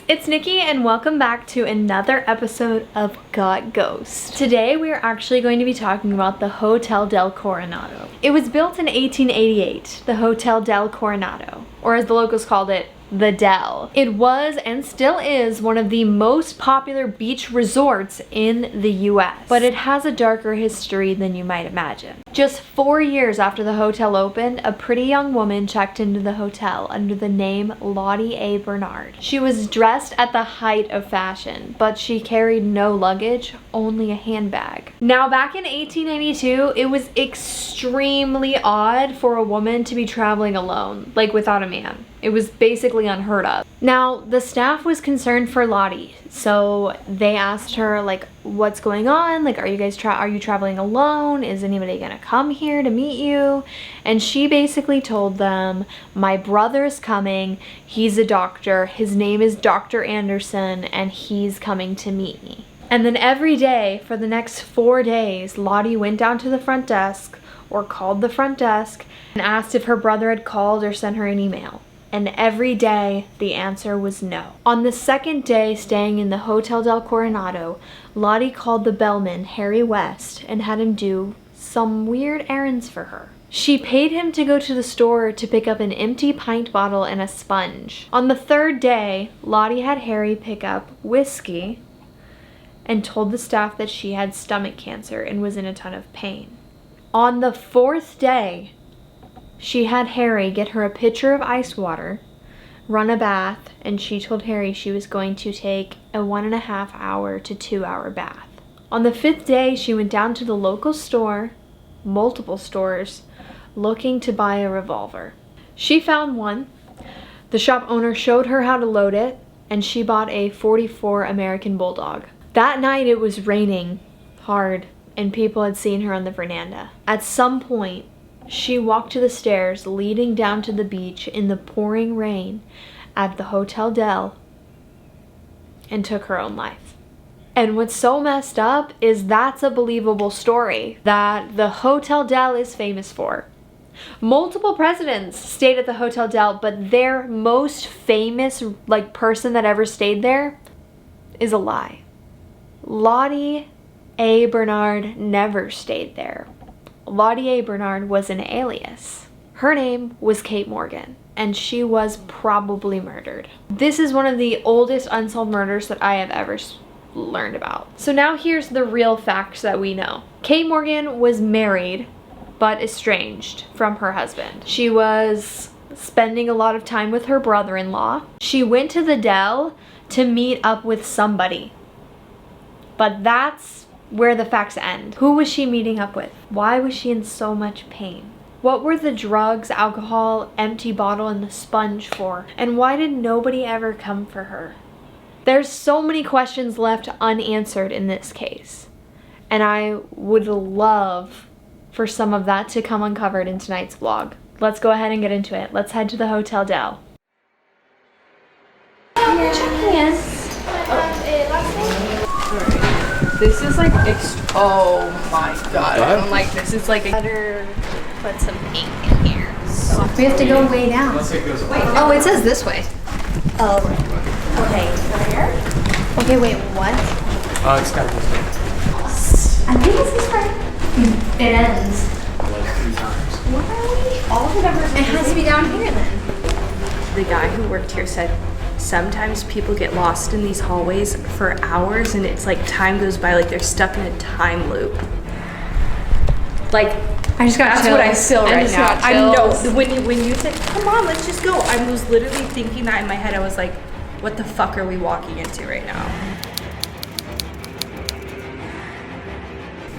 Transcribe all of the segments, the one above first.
It's Nicki and welcome back to another episode of Got Ghost. Today we are actually going to be talking about the Hotel del Coronado. It was built in 1888, the Hotel del Coronado, or as the locals called it, the Del. It was and still is one of the most popular beach resorts in the US, but it has a darker history than you might imagine. Just 4 years after the hotel opened, a pretty young woman checked into the hotel under the name Lottie A. Bernard. She was dressed at the height of fashion, but she carried no luggage, only a handbag. Now, back in 1892, it was extremely odd for a woman to be traveling alone, like without a man. It was basically unheard of. Now, the staff was concerned for Lottie, so they asked her, like, what's going on? Like, are you traveling alone? Is anybody gonna come here to meet you? And she basically told them, my brother's coming. He's a doctor. His name is Dr. Anderson, and he's coming to meet me. And then every day for the next 4 days, Lottie went down to the front desk or called the front desk and asked if her brother had called or sent her an email. And every day, the answer was no. On the second day staying in the Hotel del Coronado, Lottie called the bellman, Harry West, and had him do some weird errands for her. She paid him to go to the store to pick up an empty pint bottle and a sponge. On the third day, Lottie had Harry pick up whiskey and told the staff that she had stomach cancer and was in a ton of pain. On the fourth day, she had Harry get her a pitcher of ice water, run a bath, and she told Harry she was going to take a 1.5 hour to 2 hour bath. On the fifth day, she went down to the local store, multiple stores, looking to buy a revolver. She found one. The shop owner showed her how to load it, and she bought a .44 American Bulldog. That night it was raining hard, and people had seen her on the veranda. At some point, she walked to the stairs leading down to the beach in the pouring rain at the Hotel Del and took her own life. And what's so messed up is that's a believable story that the Hotel Del is famous for. Multiple presidents stayed at the Hotel Del, but their most famous person that ever stayed there is a lie. Lottie A. Bernard never stayed there. Lottie A. Bernard was an alias. Her name was Kate Morgan, and she was probably murdered. This is one of the oldest unsolved murders that I have ever learned about. So now here's the real facts that we know. Kate Morgan was married, but estranged from her husband. She was spending a lot of time with her brother-in-law. She went to the Del to meet up with somebody, but that's where the facts end. Who was she meeting up with? Why was she in so much pain? What were the drugs, alcohol, empty bottle, and the sponge for? And why did nobody ever come for her? There's so many questions left unanswered in this case. And I would love for some of that to come uncovered in tonight's vlog. Let's go ahead and get into it. Let's head to the Hotel Del. We're checking in. This is like, oh my god, I don't like this. It's like a Better put some ink in here. So We have to go way down. oh, it says this way. Oh, okay. Here? Okay, wait, what? It's got this way. I think it's this way. It ends. Like 3 times. What are we? All the numbers. It has to be down here then. The guy who worked here said sometimes people get lost in these hallways for hours and it's like time goes by, like they're stuck in a time loop. Like, I just got that's chills. what I feel I right just now. got I know chills. when you said, come on, let's just go, I was literally thinking that in my head. I was like, what the fuck are we walking into right now?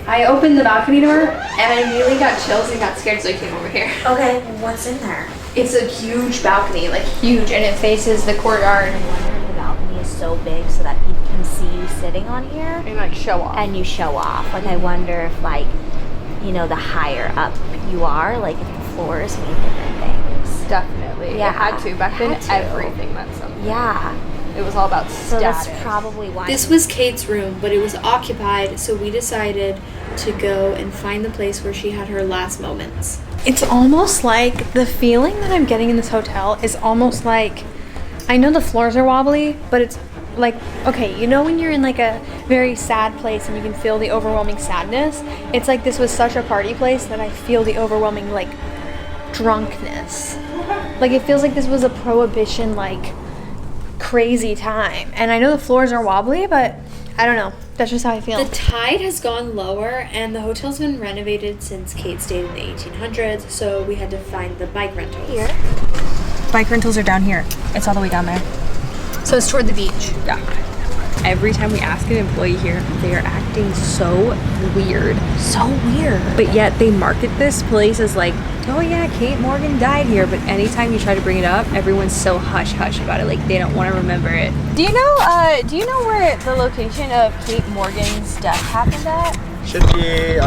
I opened the balcony door and I immediately got chills and got scared, so I came over here. Okay, what's in there? It's a huge balcony, like huge, and it faces the courtyard. I wonder if the balcony is so big so that people can see you sitting on here And like show off. and you show off. Like, I wonder if, like, you know, the higher up you are, like, if the floors mean different things. Definitely. Yeah, It had to. Back then, had to. everything meant something. Yeah. It was all about So status. that's probably why. This was Kate's room, but it was occupied, so we decided to go and find the place where she had her last moments. It's almost like the feeling that I'm getting in this hotel is almost like I know the floors are wobbly, but it's like, okay, you know when you're in like a very sad place and you can feel the overwhelming sadness? It's like this was such a party place that I feel the overwhelming like drunkenness. Like it feels like this was a prohibition like crazy time. And I know the floors are wobbly, but I don't know. That's just how I feel. The tide has gone lower, and the hotel's been renovated since Kate stayed in the 1800s, so we had to find the bike rentals. Here. Bike rentals are down here. It's all the way down there. So it's toward the beach. Yeah. Every time we ask an employee here, they are acting so weird. So weird. But yet they market this place as like, oh yeah, Kate Morgan died here. But anytime you try to bring it up, everyone's so hush-hush about it. Like they don't want to remember it. Do you know where the location of Kate Morgan's death happened at? Should be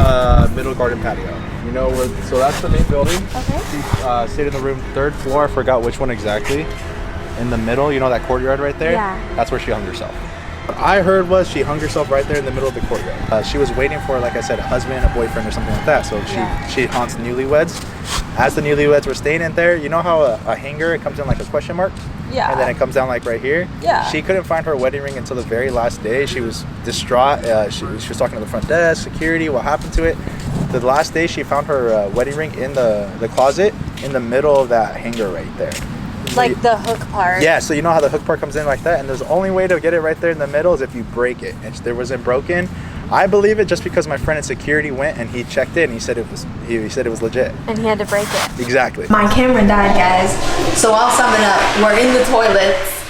middle garden patio. You know where? So that's the main building. Okay. She stayed in the room 3rd floor. I forgot which one exactly. In the middle, you know that courtyard right there? Yeah. That's where she hung herself. What I heard was she hung herself right there in the middle of the courtyard. She was waiting for, like I said, a husband, a boyfriend, or something like that. So she haunts newlyweds. As the newlyweds were staying in there, you know how a hanger, it comes in like a question mark? Yeah. And then it comes down like right here? Yeah. She couldn't find her wedding ring until the very last day. She was distraught. She was talking to the front desk, security, what happened to it. The last day she found her wedding ring in the closet in the middle of that hanger right there. Like the hook part. Yeah, so you know how the hook part comes in like that, and there's the only way to get it right there in the middle is if you break it. And there wasn't broken. I believe it just because my friend in security went and he checked it and he said it was legit. And he had to break it. Exactly. My camera died, guys. So I'll sum it up. We're in the toilets.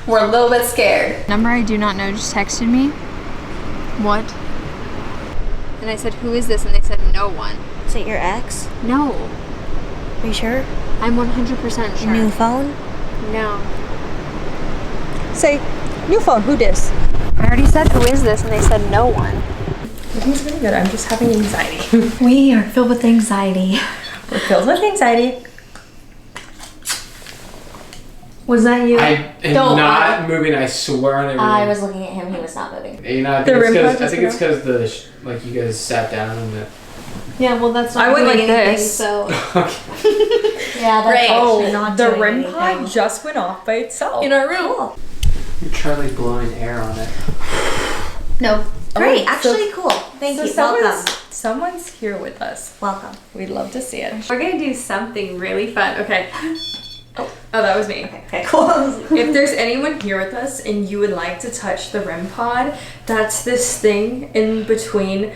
We're a little bit scared. Number I do not know just texted me. What? And I said, who is this? And they said, no one. Is it your ex? No. Are you sure? I'm 100% sure. New phone? No. Say, new phone, who dis? I already said, who is this? And they said, no one. Everything's really good. I'm just having anxiety. We are filled with anxiety. We're filled with anxiety. Was that you? I am not moving, I swear on everything. I was looking at him. He was not moving. You know, I think it's because like you guys sat down and Yeah, well, that's not I went doing like anything, this. So. Yeah, that's actually not the doing REM anything. pod just went off by itself. In our room. Cool. you're Charlie blowing air on it. No. Great. Actually, cool. Thank you. Welcome. Someone's here with us. Welcome. We'd love to see it. We're gonna do something really fun. Okay. Oh, that was me. Okay, cool. If there's anyone here with us and you would like to touch the REM pod, that's this thing in between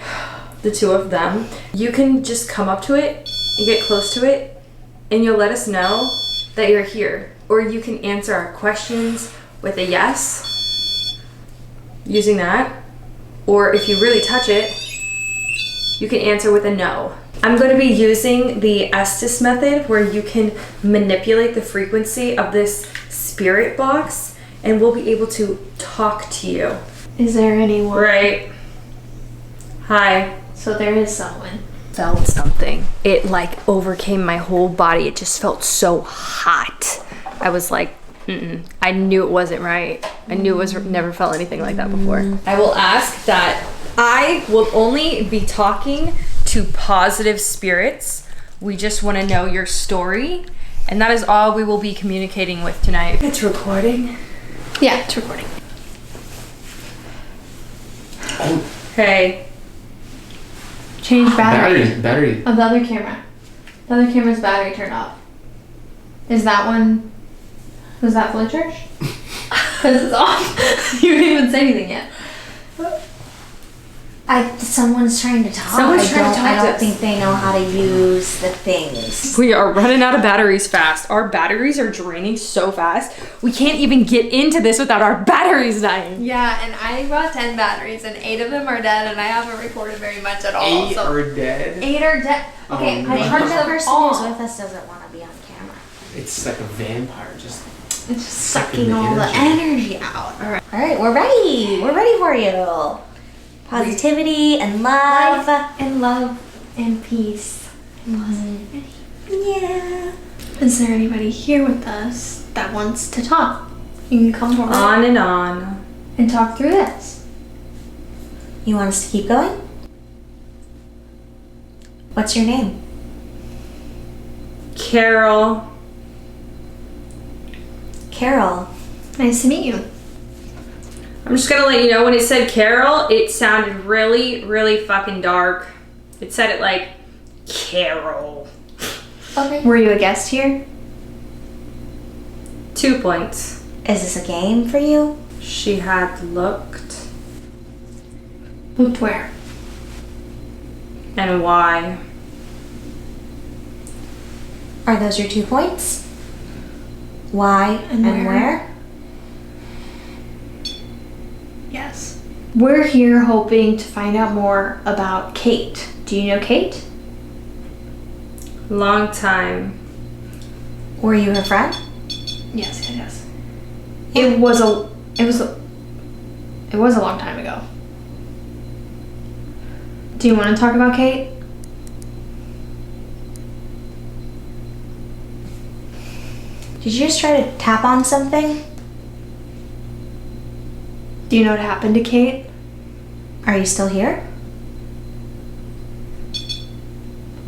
the two of them. You can just come up to it and get close to it, and you'll let us know that you're here. Or you can answer our questions with a yes, using that. Or if you really touch it, you can answer with a no. I'm going to be using the Estes method, where you can manipulate the frequency of this spirit box and we'll be able to talk to you. Is there anyone? Right. Hi. So there is someone. Felt something. It like overcame my whole body. It just felt so hot. I was like, I knew it wasn't right. I knew it was never felt anything like that before. I will ask that I will only be talking to positive spirits. We just want to know your story, and that is all we will be communicating with tonight. It's recording. Yeah, it's recording. Hey. Change battery. Battery. Of the other camera. The other camera's battery turned off. Is that one? Was that Floyd Church? Because it's off. You didn't even say anything yet. Someone's trying to talk. Someone's trying to talk I to don't us. think they know how to use the things. We are running out of batteries fast. Our batteries are draining so fast. We can't even get into this without our batteries dying. Yeah, and I brought 10 batteries, and 8 of them are dead, and I haven't recorded very much at all. 8 so are dead. 8 are dead. Okay, Oh, I no. charged The them person all. who's with us doesn't want to be on camera. It's like a vampire, just It's just sucking all the energy out. All right. All right, we're ready. We're ready for you. Positivity and love. And love and peace. Yeah. Is there anybody here with us that wants to talk? You can come forward On and on. and talk through this. You want us to keep going? What's your name? Carol. Carol. Nice to meet you. I'm just gonna let you know, when it said Carol, it sounded really, really fucking dark. It said it like, Carol. Okay. Were you a guest here? 2 points. Is this a game for you? She had looked. Looked where? And why? Are those your 2 points? Why and where? Yes. We're here hoping to find out more about Kate. Do you know Kate? Long time. Were you her friend? Yes, yes. It was a long time ago. Do you want to talk about Kate? Did you just try to tap on something? Do you know what happened to Kate? Are you still here?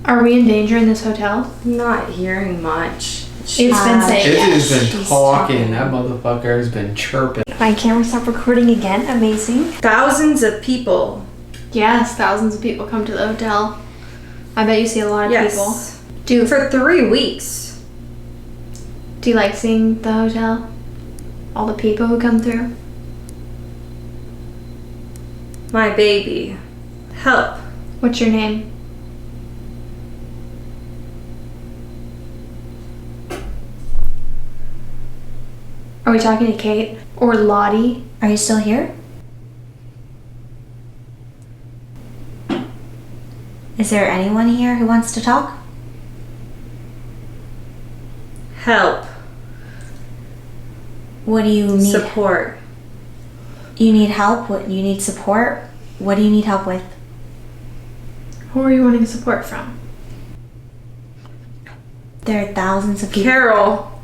Are we in danger in this hotel? I'm not hearing much. It's been saying. It has been she's talking. That motherfucker has been chirping. My camera stopped recording again. Amazing. Thousands of people. Yes, thousands of people come to the hotel. I bet you see a lot of Yes. people. For 3 weeks. Do you like seeing the hotel? All the people who come through? My baby. Help. What's your name? Are we talking to Kate or Lottie? Are you still here? Is there anyone here who wants to talk? Help. What do you need? Support. You need help? What you need support? What do you need help with? Who are you wanting support from? There are thousands of people. Carol.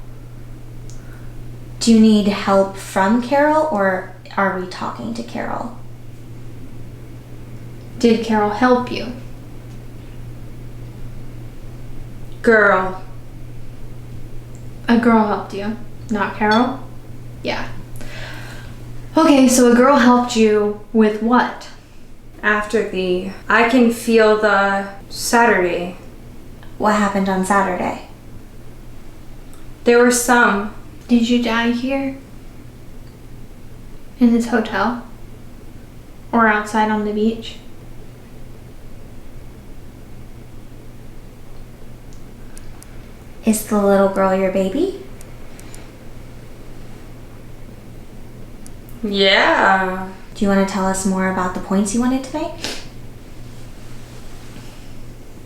Do you need help from Carol or are we talking to Carol? Did Carol help you? Girl. A girl helped you, not Carol? Yeah. Okay, so a girl helped you with what? After I can feel the Saturday. What happened on Saturday? There were some. Did you die here? In this hotel? Or outside on the beach? Is the little girl your baby? Yeah. Do you want to tell us more about the points you wanted to make?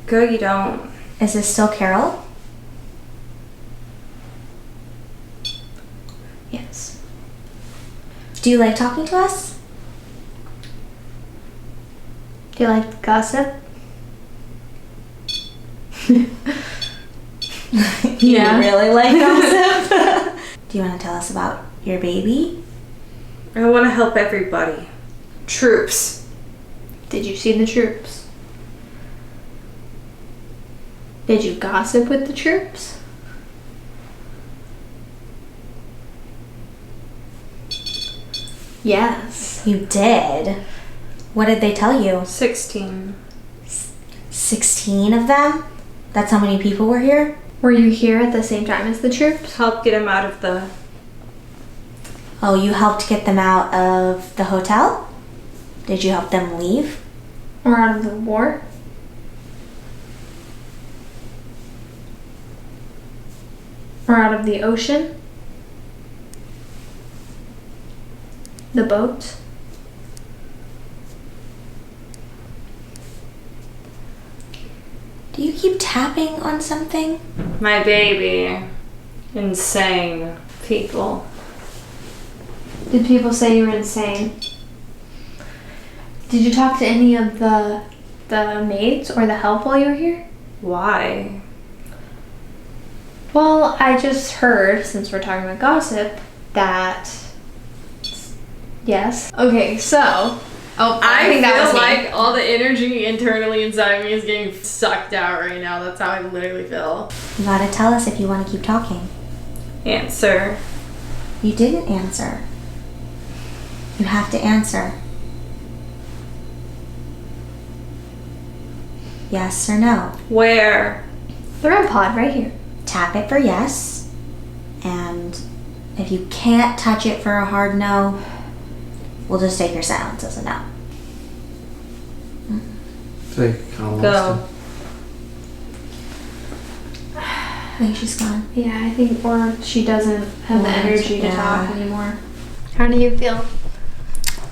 Good, you don't. Is this still Carol? Yes. Do you like talking to us? Do you like gossip? You really like gossip? Do you want to tell us about your baby? I want to help everybody. Troops. Did you see the troops? Did you gossip with the troops? Yes. You did. What did they tell you? 16. 16 of them? That's how many people were here? Were you here at the same time as the troops? Help get him out of the... Oh, you helped get them out of the hotel? Did you help them leave? Or out of the war? Or out of the ocean? The boat? Do you keep tapping on something? My baby. Insane people. Did people say you were insane? Did you talk to any of the maids or the help while you were here? Why? Well, I just heard, since we're talking about gossip, that... Yes. Okay, so... Oh, I think that was me. like all the energy internally inside me is getting sucked out right now. That's how I literally feel. You gotta tell us if you want to keep talking. Answer. You didn't answer. You have to answer. Yes or no? Where? The REM pod right here. Tap it for yes. And if you can't touch it for a hard no, we'll just take your silence as a no. I feel like I kinda Go. lost I think she's gone. Yeah, I think, or she doesn't have the energy to Yeah. talk anymore. How do you feel?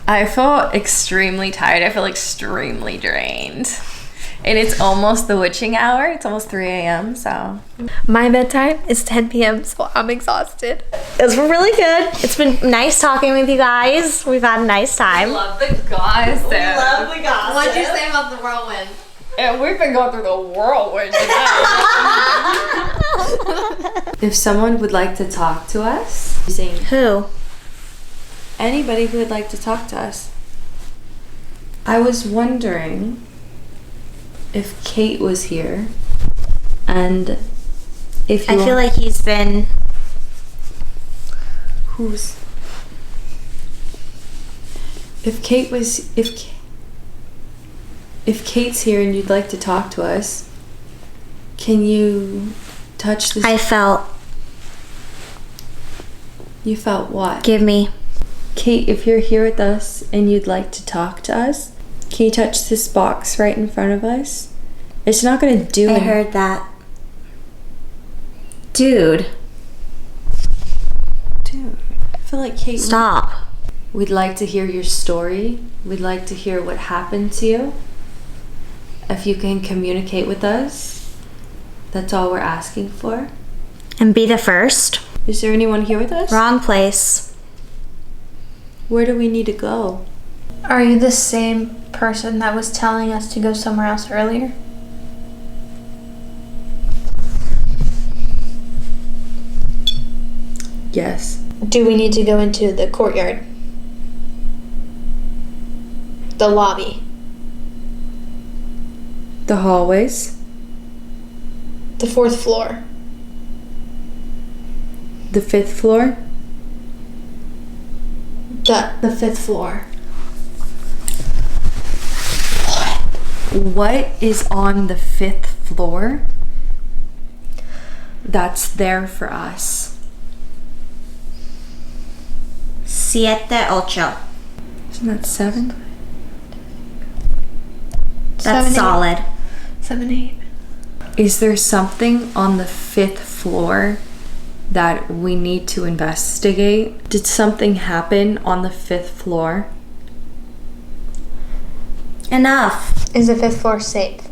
I feel extremely tired. I feel extremely drained. And it's almost the witching hour. It's almost 3 a.m. So My bedtime is 10 p.m., so I'm exhausted. It was really good. It's been nice talking with you guys. We've had a nice time. love the gossip. the gossip. What'd you say about the whirlwind? And we've been going through the whirlwind tonight. If someone would like to talk to us, using Who? anybody who would like to talk to us, I was wondering if Kate was here, and if you I feel like he's been. who's if Kate was if Kate's here and you'd like to talk to us, can you touch this? I felt. You felt what? Give me. Kate, if you're here with us and you'd like to talk to us, can you touch this box right in front of us? It's not gonna do I it. heard that. Dude, Dude, I feel like Kate. stop. We'd like to hear your story. We'd like to hear what happened to you. If you can communicate with us, that's all we're asking for. And be the first. Is there anyone here with us? Wrong place. Where do we need to go? Are you the same person that was telling us to go somewhere else earlier? Yes. Do we need to go into the courtyard? The lobby? The hallways. The 4th floor? The 5th floor. The 5th floor. What is on the 5th floor that's there for us? 7-8. Isn't that 7? That's 7-8. solid. 7, 8. Is there something on the 5th floor that we need to investigate? Did something happen on the 5th floor? Enough. Is the 5th floor safe?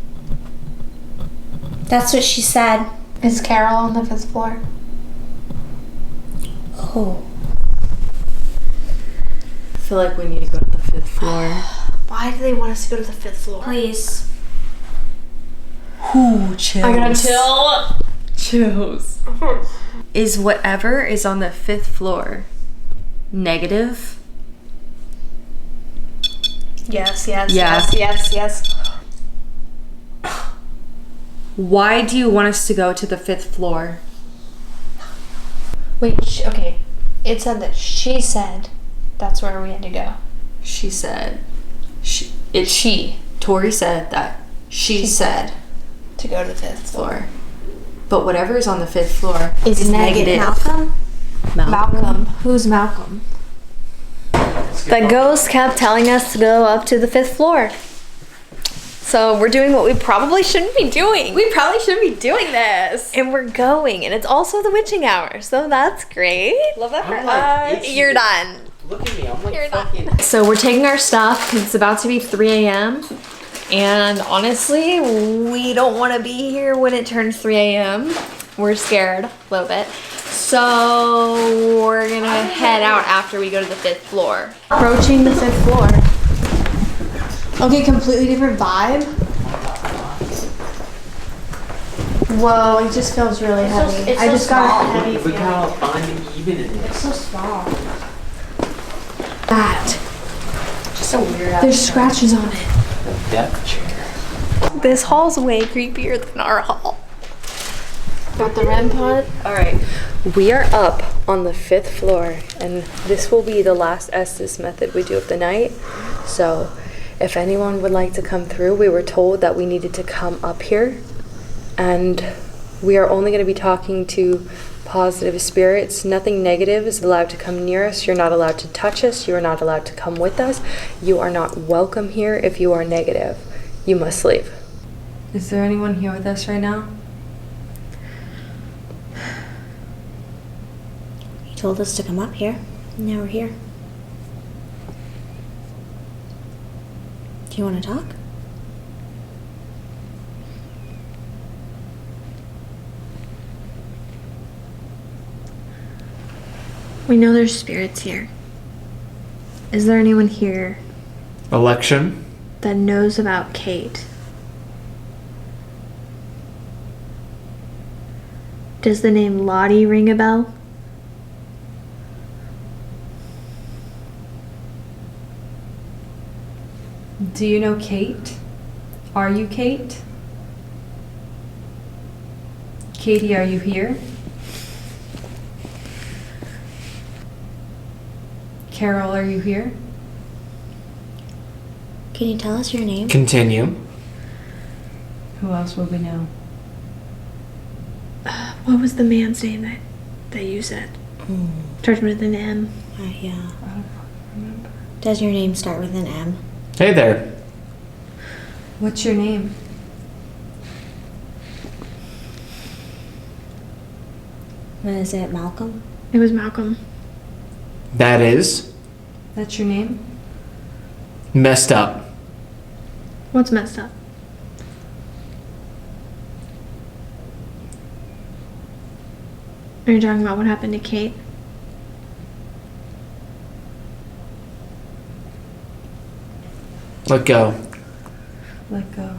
That's what she said. Is Carol on the 5th floor? Oh. I feel like we need to go to the 5th floor. Why do they want us to go to the 5th floor? Please. Ooh, chills. I gotta chill. Chills. Is whatever is on the 5th floor negative? Yes. Yeah. Yes. Why do you want us to go to the 5th floor? Wait, okay. It said that she said that's where we had to go. She said. Tori said that. She said To go to the 5th floor. floor. But whatever is on the 5th floor Is negative. Malcolm? Malcolm. Who's Malcolm? The ghost kept telling us to go up to the 5th floor. So we're doing what we probably shouldn't be doing. We probably shouldn't be doing this. And we're going. And it's also the witching hour. So that's great. Love that for I'm like us. itchy. You're done. Look at me, I'm like You're not. fucking. So we're taking our stuff because it's about to be 3 a.m. And honestly, we don't want to be here when it turns 3 a.m. We're scared a little bit. So we're gonna head out after we go to the 5th floor. Approaching the 5th floor. Okay, completely different vibe. Whoa, it just feels really heavy. I just got a heavy Look feeling. how uneven it is. So small. That. Just a weird There's scratches on it. Death chair. This hall's way creepier than our hall. Got the REM pod. All right, we are up on the 5th floor, and this will be the last Estes method we do of the night. So if anyone would like to come through, we were told that we needed to come up here, and we are only going to be talking to positive spirits. Nothing negative is allowed to come near us. You're not allowed to touch us. You are not allowed to come with us. You are not welcome here if you are negative. You must leave. Is there anyone here with us right now? You told us to come up here. Now we're here. Do you want to talk? We know there's spirits here. Is there anyone here Election. that knows about Kate? Does the name Lottie ring a bell? Do you know Kate? Are you Kate? Katie, are you here? Carol, are you here? Can you tell us your name? Continue. Who else will we know? What was the man's name that you said? Starts with an M. Yeah. I don't remember. Does your name start with an M? Hey there. What's your name? Is it Malcolm? It was Malcolm. That is That's your name? messed up. What's messed up? Are you talking about what happened to Kate? Let go. Let go.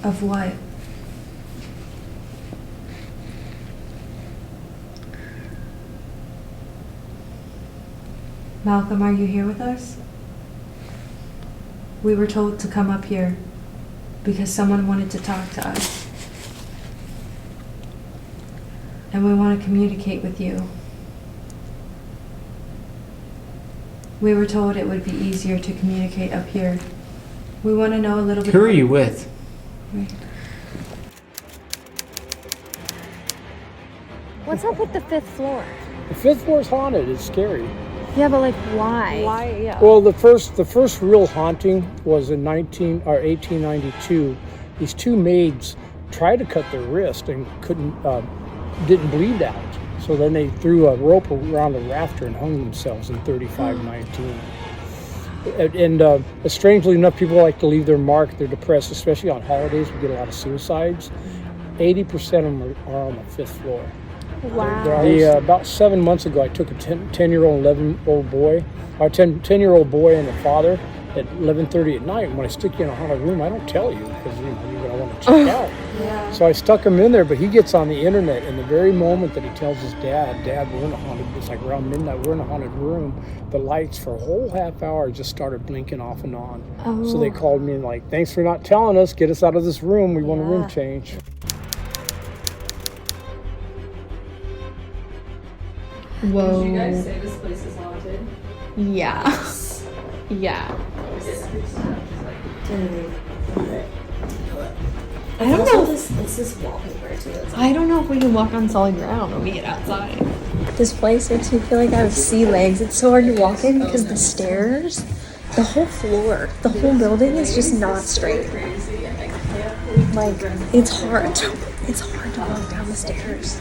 Of what? Malcolm, are you here with us? We were told to come up here because someone wanted to talk to us. And we want to communicate with you. We were told it would be easier to communicate up here. We want to know a little bit. Who are you with? What's up with the 5th floor? The 5th floor is haunted. It's scary. Yeah, but like why? Why? Yeah. Well, the first real haunting was in 1892. These two maids tried to cut their wrist and didn't bleed out. So then they threw a rope around a rafter and hung themselves in 3519. And strangely enough, people like to leave their mark. They're depressed, especially on holidays. We get a lot of suicides. 80% of them are on the 5th floor. Wow. About 7 months ago, I took a 10-year-old, 11-year-old boy, or 10-year-old boy and a father at 11:30 at night. When I stick you in a haunted room, I don't tell you because you're going to want to check out. Yeah. So I stuck him in there, but he gets on the internet, and the very moment that he tells his dad, we're in a haunted, it's like around midnight, we're in a haunted room, the lights for a whole half hour just started blinking off and on. Oh. So they called me and like, thanks for not telling us, get us out of this room, we want a room change. Whoa. Did you guys say this place is haunted? Yeah. Yeah. I don't know. This is wallpaper too. I don't know if we can walk on solid ground when we get outside. This place makes me feel like I have sea legs. It's so hard to walk in because the stairs, the whole floor, the whole building is just not straight. Like, it's hard. It's hard to walk down the stairs.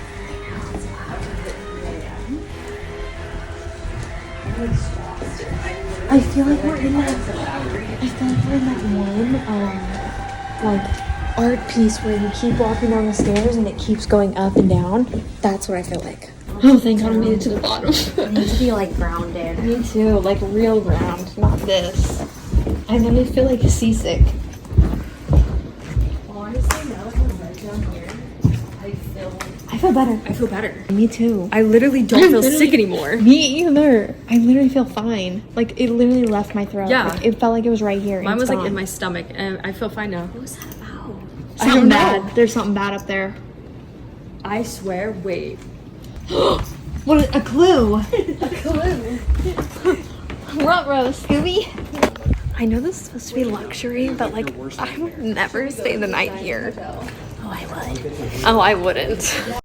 I feel like we're in that one, like, art piece where you keep walking down the stairs and it keeps going up and down. That's what I feel like. Oh, thank God I made it to the bottom. I need to be, like, grounded. Me too, like real ground, not this. I really feel like seasick. Honestly, now that I'm right down here, I feel better. I feel better. Me too. I literally don't feel sick anymore. Me either. I literally feel fine. Like, it literally left my throat. Yeah. Like, it felt like it was right here. Mine It's was like gone. in my stomach, and I feel fine now. What was that about? Something bad. There's something bad up there. I swear, wait. What a clue. Ruh-roh, Scooby. I know this is supposed to be luxury, but like I would never stay the night here. Oh, I would. Oh, I wouldn't.